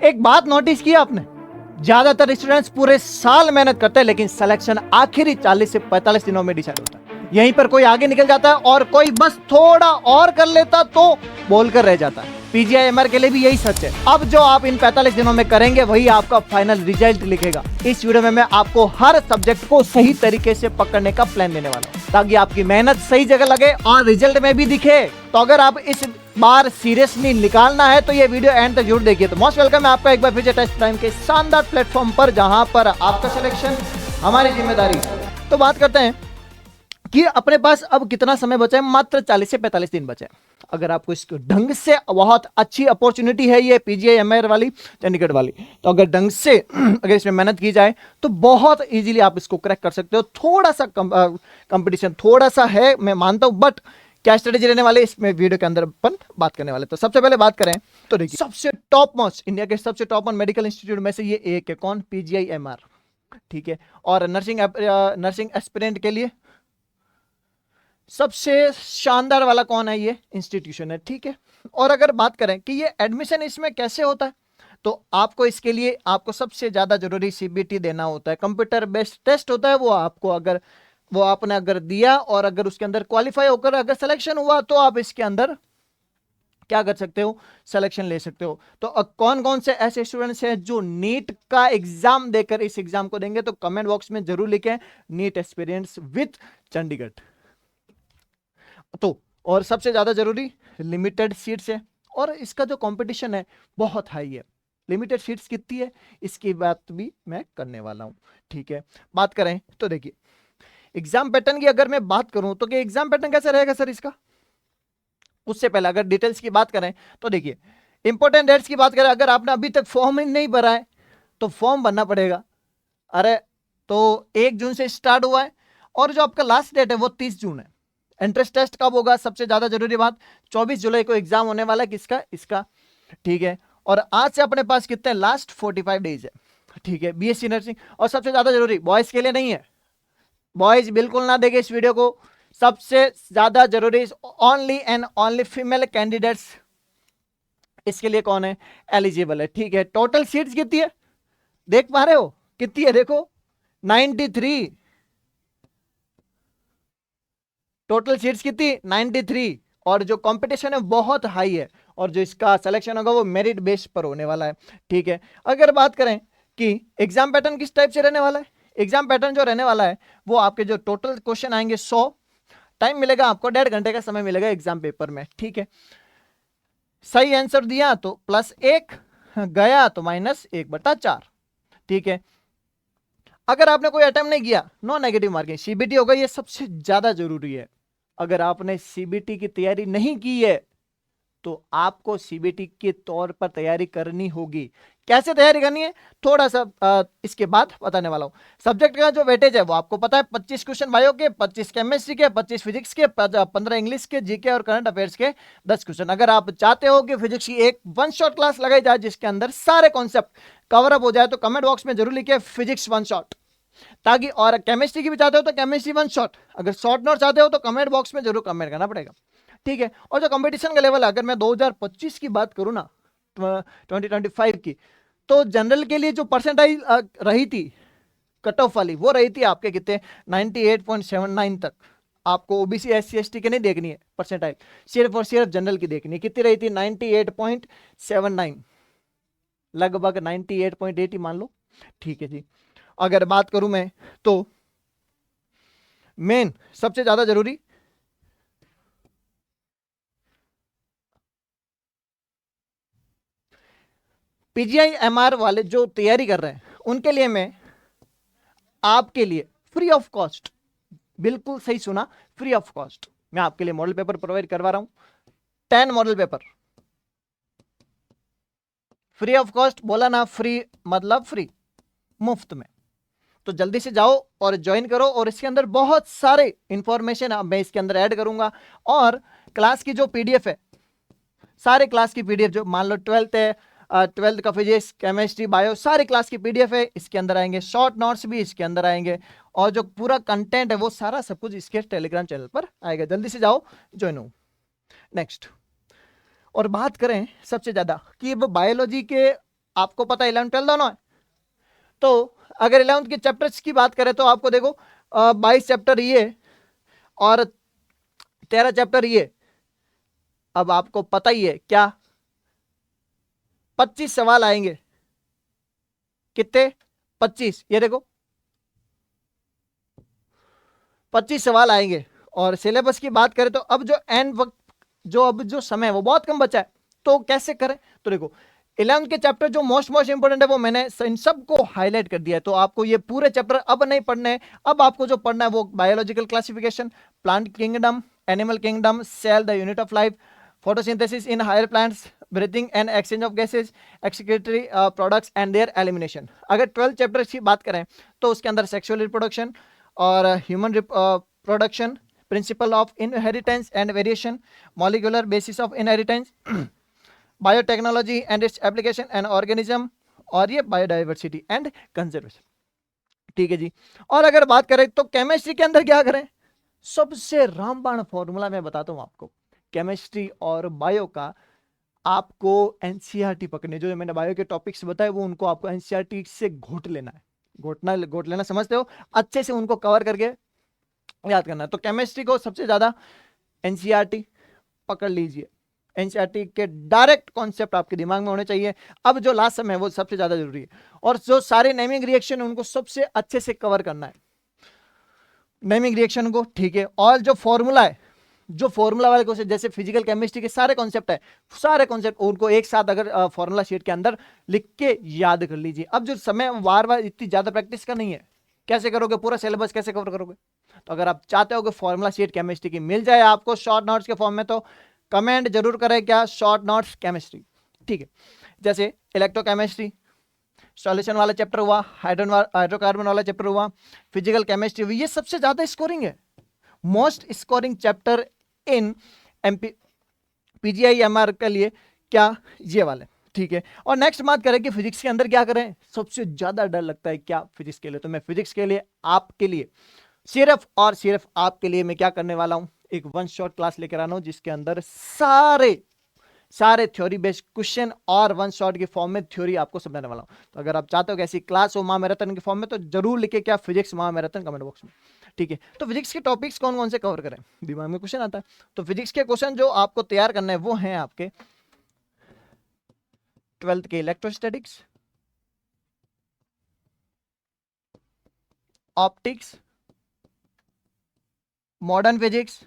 एक बात नोटिस की आपने, ज्यादातर स्टूडेंट्स पूरे साल मेहनत करते हैं लेकिन सिलेक्शन आखिरी 40 से 45 दिनों में डिसाइड होता है। यहीं पर कोई आगे निकल जाता है और कोई बस थोड़ा और कर लेता तो बोलकर रह जाता है। पीजीआईएमआर के लिए भी यही सच है। अब जो आप इन 45 दिनों में करेंगे वही आपका फाइनल रिजल्ट लिखेगा। इस वीडियो में मैं आपको हर सब्जेक्ट को सही तरीके से पकड़ने का प्लान देने वाला हूं ताकि आपकी मेहनत सही जगह लगे और रिजल्ट में भी दिखे। तो अगर आप इस बार सीरियसली निकालना है तो ये वीडियो एंड तक जरूर देखिए। तो मोस्ट वेलकम है आपका एक बार फिर टेस्ट टाइम के शानदार प्लेटफॉर्म पर, जहां पर आपका सिलेक्शन हमारी जिम्मेदारी। तो बात करते हैं कि अपने पास अब कितना समय बचा है। मात्र 40 से 45 दिन बचे। अगर आपको इसको ढंग से, बहुत अच्छी अपॉर्चुनिटी है ये पीजीआईएमआर वाली, चंडीगढ़ वाली, तो अगर ढंग से अगर इसमें मेहनत की जाए तो बहुत इजीली आप इसको क्रैक कर सकते हो। थोड़ा सा कंपटीशन थोड़ा सा है, मैं मानता हूं, बट क्या स्ट्रेटेजी रहने वाले इसमें वीडियो के अंदर अपन बात करने वाले। तो सबसे पहले बात करें तो देखिए, सबसे टॉप मोस्ट, इंडिया के सबसे टॉप मोस्ट मेडिकल इंस्टीट्यूट में से ये एक है। कौन? पीजीआईएमआर, ठीक है। और नर्सिंग एस्पिरेंट के लिए सबसे शानदार वाला कौन है? ये इंस्टीट्यूशन है, ठीक है। और अगर बात करें कि ये एडमिशन इसमें कैसे होता है, तो आपको इसके लिए आपको सबसे ज्यादा जरूरी सीबीटी देना होता है। कंप्यूटर बेस्ड टेस्ट होता है। वो आपने अगर दिया और अगर उसके अंदर क्वालिफाई होकर अगर सिलेक्शन हुआ तो आप इसके अंदर क्या कर सकते हो? सिलेक्शन ले सकते हो। तो कौन कौन से ऐसे स्टूडेंट्स हैं जो नीट का एग्जाम देकर इस एग्जाम को देंगे? तो कमेंट बॉक्स में जरूर लिखें नीट एक्सपीरियंस विथ चंडीगढ़। तो और सबसे ज्यादा जरूरी लिमिटेड सीट्स है और इसका जो कंपटीशन है बहुत हाई है। लिमिटेड सीट्स कितनी है इसकी बात भी मैं करने वाला हूं, ठीक है। बात करें तो देखिए, एग्जाम पैटर्न की अगर मैं बात करूं तो कि एग्जाम पैटर्न कैसे रहेगा सर इसका, उससे पहले अगर डिटेल्स की बात करें तो देखिए, इंपॉर्टेंट डेट्स की बात करें, अगर आपने अभी तक फॉर्म ही नहीं भरा है तो फॉर्म भरना पड़ेगा। अरे तो 1 जून से स्टार्ट हुआ है और जो आपका लास्ट डेट है वो 30 जून है। एंट्रेंस टेस्ट कब होगा? सबसे ज्यादा जरूरी बात, 24 जुलाई को एग्जाम होने वाला है। किसका? इसका, ठीक है। और आज से अपने पास कितने? लास्ट 45 डेज है, ठीक है। BSc nursing. और सबसे ज्यादा जरूरी बॉयज के लिए नहीं है, बॉयज बिल्कुल ना देखे इस वीडियो को। सबसे ज्यादा जरूरी only and only female candidates इसके लिए कौन है? एलिजिबल है, ठीक है। टोटल सीट्स कितनी है देख पा रहे हो? कितनी है देखो, 93। टोटल सीट्स कितनी? 93। और जो कंपटीशन है बहुत हाई है और जो इसका सिलेक्शन होगा वो मेरिट बेस पर होने वाला है, ठीक है। अगर बात करें कि एग्जाम पैटर्न किस टाइप से रहने वाला है, एग्जाम पैटर्न जो रहने वाला है वो आपके जो टोटल क्वेश्चन आएंगे 100, टाइम मिलेगा आपको 1.5 घंटे का समय मिलेगा एग्जाम पेपर में, ठीक है। सही आंसर दिया तो +1, गया तो -1/4, ठीक है। अगर आपने कोई अटेम्प्ट नहीं किया, नो नेगेटिव मार्किंग, सीबीटी होगा। ये सबसे ज्यादा जरूरी है। अगर आपने सीबीटी की तैयारी नहीं की है तो आपको सीबीटी के तौर पर तैयारी करनी होगी। कैसे तैयारी करनी है थोड़ा सा इसके बाद बताने वाला हूं। सब्जेक्ट का जो वेटेज है वो आपको पता है, 25 क्वेश्चन बायो के, 25 केमिस्ट्री के, 25 फिजिक्स के, 15 इंग्लिश के, जीके और करंट अफेयर्स के 10 क्वेश्चन। अगर आप चाहते हो कि फिजिक्स की एक 1 शॉट क्लास लगाई जाए जिसके अंदर सारे कॉन्सेप्ट कवर अप हो जाए तो कमेंट बॉक्स में जरूर लिखिए फिजिक्स 1 शॉट, ताकि, और केमिस्ट्री की भी चाहते हो तो केमिस्ट्री 1 शॉट। अगर शॉर्ट नोट चाहते हो तो कमेंट बॉक्स में जरूर कमेंट करना पड़ेगा, ठीक है। और जो कंपटीशन का लेवल है, अगर मैं 2025 की बात करूं ना, 2025 की, तो जनरल के लिए जो परसेंटाइल रही थी कट ऑफ वाली, वो रही थी आपके कितने? 98.79 तक। आपको ओबीसी एससी एसटी के नहीं देखनी है परसेंटाइल, सिर्फ और सिर्फ जनरल की देखनी है। कितनी रही थी? 98.79, लगभग 98.80 मान लो, ठीक है जी। अगर बात करूं मैं तो मेन सबसे ज्यादा जरूरी पीजीआईएमआर वाले जो तैयारी कर रहे हैं उनके लिए मैं आपके लिए फ्री ऑफ कॉस्ट, बिल्कुल सही सुना, फ्री ऑफ कॉस्ट मैं आपके लिए मॉडल पेपर प्रोवाइड करवा रहा हूं। 10 model paper free of cost. बोला ना, फ्री मतलब फ्री, मुफ्त में। तो जल्दी से जाओ और ज्वाइन करो। और इसके अंदर बहुत सारे इंफॉर्मेशन मैं इसके अंदर ऐड करूंगा। और क्लास की जो पीडीएफ है, सारे क्लास की पीडीएफ, जो मान लो 12th है, 12th का फिजिक्स केमिस्ट्री बायो सारी क्लास की पीडीएफ है, इसके अंदर आएंगे। शॉर्ट नोट्स भी इसके अंदर आएंगे और जो पूरा कंटेंट है वो सारा सब कुछ इसके टेलीग्राम चैनल पर आएगा। जल्दी से जाओ, ज्वाइन हो। नेक्स्ट, और बात करें सबसे ज्यादा कि अब बायोलॉजी के आपको पता है 11 12 दोनों है। तो अगर 11th के चैप्टर्स की बात करें तो आपको देखो 22 चैप्टर ये और 13 चैप्टर ये। अब आपको पता ही है क्या, 25 सवाल आएंगे। कितने? 25। ये देखो 25 सवाल आएंगे। और सिलेबस की बात करें तो अब जो एंड वक्त, जो अब जो समय है वो बहुत कम बचा है, तो कैसे करें? तो देखो 11th के चैप्टर जो मोस्ट मोस्ट इंपोर्टेंट है वो मैंने इन सबको हाईलाइट कर दिया है। तो आपको ये पूरे चैप्टर अब नहीं पढ़ने हैं। अब आपको जो पढ़ना है वो biological classification, plant kingdom, animal kingdom, cell the unit of life, photosynthesis in higher plants, breathing and exchange of gases, excretory products and their elimination. अगर 12 चैप्टर की बात करें तो उसके अंदर सेक्सुअल रिप्रोडक्शन और human production, principle of inheritance and variation, molecular basis of inheritance, biotechnology and its application and organism, और ये बायोडाइवर्सिटी एंड कंजर्वेशन। ठीक है जी। और अगर बात करें तो केमिस्ट्री के अंदर क्या करें? सबसे रामबाण फॉर्मूला मैं बताता हूं आपको केमिस्ट्री और बायो का। आपको एनसीईआरटी पकड़ने, जो मैंने बायो के टॉपिक्स बताए वो उनको आपको एनसीईआरटी से घोट लेना है। घोट लेना समझते हो? अच्छे से उनको कवर करके याद करना है। तो केमिस्ट्री को सबसे ज्यादा एनसीईआरटी पकड़ लीजिए। एनसीईआरटी के डायरेक्ट कॉन्सेप्ट आपके दिमाग में होने चाहिए। अब जो लास्ट समय है वो सबसे ज्यादा जरूरी है। और जो सारे नेमिंग रिएक्शन है उनको सबसे अच्छे से कवर करना है, नेमिंग रिएक्शन को। ठीक है। और जो फॉर्मूला है, जो फॉर्मूला वाले क्वेश्चन जैसे फिजिकल केमिस्ट्री के सारे कॉन्सेप्ट है, सारे कॉन्सेप्ट उनको एक साथ अगर फॉर्मूला शीट के अंदर लिख के याद कर लीजिए। अब जो समय बार बार इतनी ज्यादा प्रैक्टिस का नहीं है, कैसे करोगे? पूरा सिलेबस कैसे कवर करोगे? तो अगर आप चाहते हो कि फॉर्मूला शीट केमिस्ट्री की मिल जाए आपको शॉर्ट नोट्स के फॉर्म में, तो कमेंट जरूर करें क्या शॉर्ट नोट्स केमिस्ट्री। ठीक है। जैसे इलेक्ट्रोकेमिस्ट्री सॉल्यूशन वाला चैप्टर हुआ, हाइड्रोकार्बन वाला चैप्टर हुआ, फिजिकल केमिस्ट्री हुई, ये सबसे ज्यादा स्कोरिंग है, most scoring chapter in MP PGI MR के लिए क्या, ये वाले। ठीक है। और नेक्स्ट बात करें कि फिजिक्स के अंदर क्या करें? सबसे ज्यादा डर लगता है क्या फिजिक्स के लिए? तो मैं फिजिक्स के लिए आपके लिए सिर्फ और सिर्फ आपके लिए मैं क्या करने वाला हूं, एक वन शॉट क्लास लेकर आना हूं जिसके अंदर सारे सारे थ्योरी बेस्ड क्वेश्चन और वन शॉट के फॉर्म में थ्योरी आपको समझाने वाला हूं। तो अगर आप चाहते हो कि ऐसी क्लास हो महामैराथन के फॉर्म में, तो जरूर लिखे क्या फिजिक्स महामैराथन कमेंट बॉक्स में। ठीक है। तो फिजिक्स के टॉपिक्स कौन कौन से कवर करें, दिमाग में क्वेश्चन आता है। तो फिजिक्स के क्वेश्चन जो आपको तैयार करना है वो है आपके 12th के electrostatics, optics, modern physics,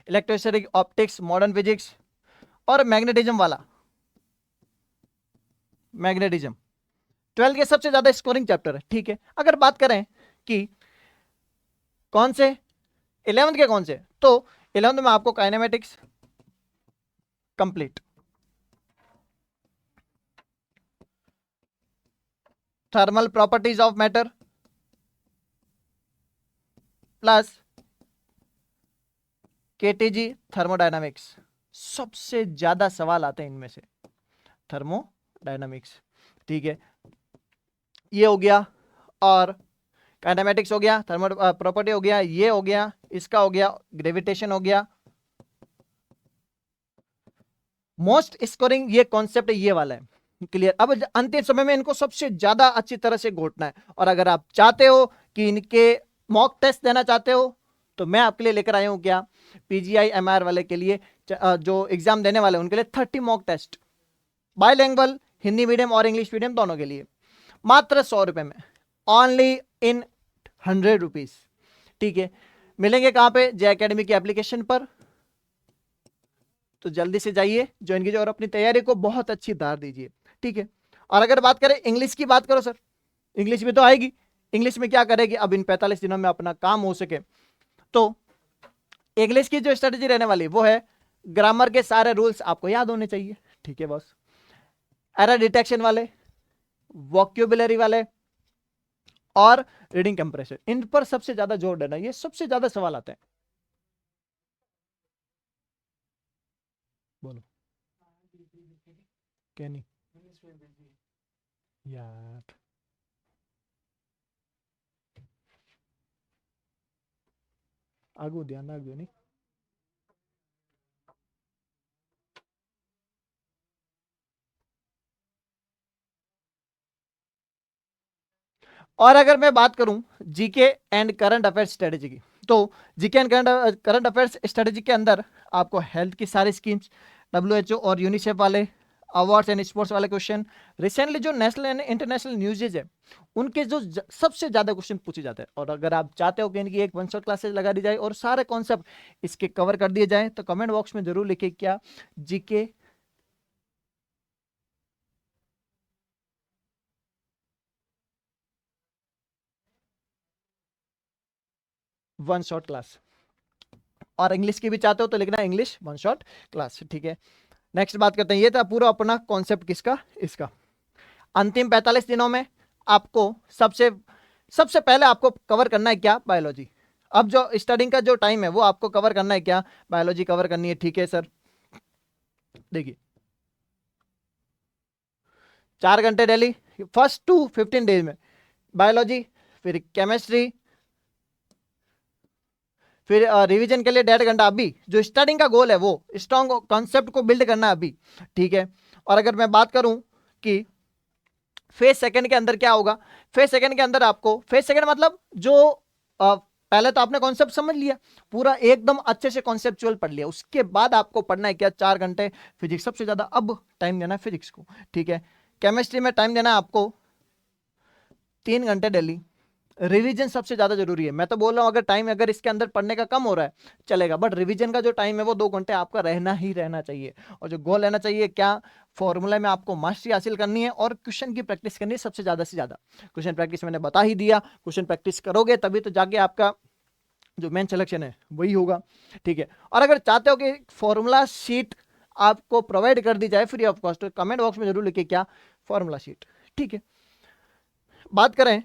electrostatic, optics, modern physics और मैग्नेटिज्म वाला, मैग्नेटिज्म 12 के सबसे ज्यादा स्कोरिंग चैप्टर है। ठीक है। अगर बात करें कि कौन से 11th के कौन से, तो 11th में आपको kinematics complete, thermal properties of matter plus KTG thermodynamics. सबसे ज्यादा सवाल आते हैं इनमें से थर्मोडायनामिक्स। ठीक है। ये हो गया। और काइनेमेटिक्स हो गया, थर्मल प्रॉपर्टी हो गया, ये हो गया, इसका हो गया, ग्रेविटेशन हो गया। मोस्ट स्कोरिंग ये कॉन्सेप्ट ये वाला है। क्लियर? अब अंतिम समय में इनको सबसे ज्यादा अच्छी तरह से घोटना है। और अगर आप चाहते हो कि इनके मॉक टेस्ट देना चाहते हो, तो मैं आपके लिए लेकर आया हूं क्या, पीजीआई एमआर वाले के लिए, जो एग्जाम देने वाले उनके लिए 30 mock test, bilingual, Hindi medium और इंग्लिश मीडियम दोनों के लिए, मात्र 100 रुपए में, ऑनली इन 100 रुपीज। ठीक है। मिलेंगे कहां पे? जे एकेडमी की एप्लीकेशन पर। तो जल्दी से जाइए, ज्वाइन कीजिए और अपनी तैयारी को बहुत अच्छी धार दीजिए। ठीक है। और अगर बात करें इंग्लिश की, बात करो सर, इंग्लिश में तो आएगी। इंग्लिश में क्या करेगी? अब इन 45 दिनों में अपना काम हो सके तो इंग्लिश की जो स्ट्रेटेजी रहने वाली वो है, ग्रामर के सारे रूल्स आपको याद होने चाहिए। ठीक है बॉस। एरर डिटेक्शन वाले, वोक्यूबुलरी वाले और रीडिंग कंप्रेशन, इन पर सबसे ज्यादा जोर देना, ये सबसे ज्यादा सवाल आते हैं। बोलो क्या नहीं यार, आगू ध्यान रखो नहीं। और अगर मैं बात करूं GK and current affairs strategy की, तो GK and current affairs strategy के अंदर आपको हेल्थ की सारी स्कीम्स, डब्ल्यूएचओ और यूनिसेफ वाले अवार्ड्स एंड स्पोर्ट्स वाले क्वेश्चन, रिसेंटली जो नेशनल एंड इंटरनेशनल न्यूज़ेज है उनके जो सबसे ज्यादा क्वेश्चन पूछे जाते हैं, और अगर आप चाहते हो कि इनकी एक वन शॉट क्लासेस लगा दी जाए और सारे कॉन्सेप्ट इसके कवर कर दिए जाए, तो कमेंट बॉक्स में जरूर लिखिए क्या जीके वन शॉट क्लास, और इंग्लिश की भी चाहते हो तो लिखना इंग्लिश वन शॉट क्लास, ठीक है। नेक्स्ट बात करते हैं, ये था पूरा अपना कॉन्सेप्ट किसका, इसका। अंतिम 45 दिनों में आपको सबसे सबसे पहले आपको कवर करना है क्या, बायोलॉजी। अब जो स्टडिंग का जो टाइम है वो आपको कवर करना है क्या, बायोलॉजी कवर करनी है, ठीक है सर। देखिए 4 घंटे डेली फर्स्ट टू 15 डेज में बायोलॉजी, फिर केमिस्ट्री, फिर रिवीजन के लिए 1.5 घंटा। अभी जो स्टडिंग का गोल है वो स्ट्रॉन्ग कॉन्सेप्ट को बिल्ड करना है अभी, ठीक है। और अगर मैं बात करूं कि फेज सेकंड के अंदर क्या होगा, फेज सेकंड के अंदर आपको, फेज सेकंड मतलब जो पहले तो आपने कॉन्सेप्ट समझ लिया पूरा एकदम अच्छे से कॉन्सेप्चुअल पढ़ लिया, उसके बाद आपको पढ़ना है क्या, 4 घंटे फिजिक्स, सबसे ज्यादा अब टाइम देना है फिजिक्स को, ठीक है। केमिस्ट्री में टाइम देना है आपको 3 घंटे डेली। रिवीजन सबसे ज्यादा जरूरी है, मैं तो बोल रहा हूं अगर टाइम अगर इसके अंदर पढ़ने का कम हो रहा है चलेगा, बट रिवीजन का जो टाइम है वो 2 घंटे आपका रहना ही रहना चाहिए। और जो गोल रहना चाहिए क्या, फॉर्मूला में आपको मास्टरी हासिल करनी है और क्वेश्चन की प्रैक्टिस करनी है सबसे ज्यादा से ज्यादा। क्वेश्चन प्रैक्टिस मैंने बता ही दिया, क्वेश्चन प्रैक्टिस करोगे तभी तो जाके आपका जो मेन सिलेक्शन है वही होगा, ठीक है। और अगर चाहते हो कि फॉर्मूला शीट आपको प्रोवाइड कर दी जाए free of cost, comment box में जरूर लिखिए क्या, फॉर्मूला शीट, ठीक है। बात करें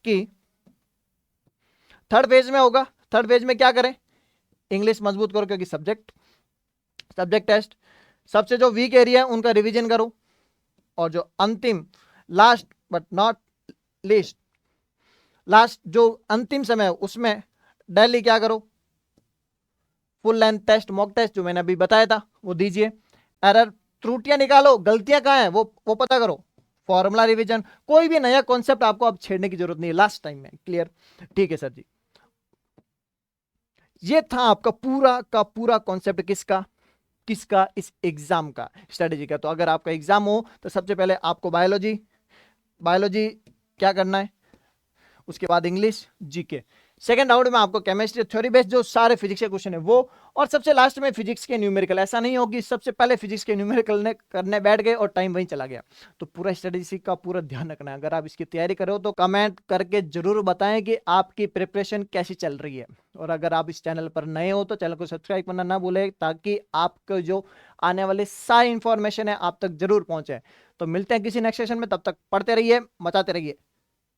कि थर्ड फेज में होगा, थर्ड फेज में क्या करें, इंग्लिश मजबूत करो क्योंकि सब्जेक्ट सब्जेक्ट टेस्ट, सबसे जो वीक एरिया है उनका रिवीजन करो, और जो अंतिम last but not least, last जो अंतिम समय है उसमें डेली क्या करो, full length test mock test जो मैंने अभी बताया था वो दीजिए, एरर त्रुटियां निकालो, गलतियां कहाँ हैं वो पता करो, फॉर्मूला रिवीजन, कोई भी नया कॉन्सेप्ट आपको अब छेड़ने की जरूरत नहीं है लास्ट टाइम में, क्लियर, ठीक है सर जी। ये था आपका पूरा का पूरा कॉन्सेप्ट किसका, किसका, इस एग्जाम का, स्ट्रेटेजी का। तो अगर आपका एग्जाम हो तो सबसे पहले आपको बायोलॉजी, बायोलॉजी क्या करना है, उसके बाद इंग्लिश, जीके, सेकंड राउंड में आपको केमिस्ट्री थ्योरी बेस्ड जो सारे फिजिक्स के क्वेश्चन है वो, और सबसे लास्ट में फिजिक्स के न्यूमेरिकल। ऐसा नहीं होगी सबसे पहले फिजिक्स के न्यूमेरिकल करने बैठ गए और टाइम वहीं चला गया। तो पूरा स्ट्रेटेजी का पूरा ध्यान रखना है। अगर आप इसकी तैयारी करो तो कमेंट करके जरूर बताएं कि आपकी प्रिपरेशन कैसी चल रही है। और अगर आप इस चैनल पर नए हो तो चैनल को सब्सक्राइब करना ना भूलें, ताकि आपको जो आने वाले सारी इंफॉर्मेशन है आप तक जरूर पहुंचे। तो मिलते हैं किसी नेक्स्ट सेशन में, तब तक पढ़ते रहिए, मचाते रहिए।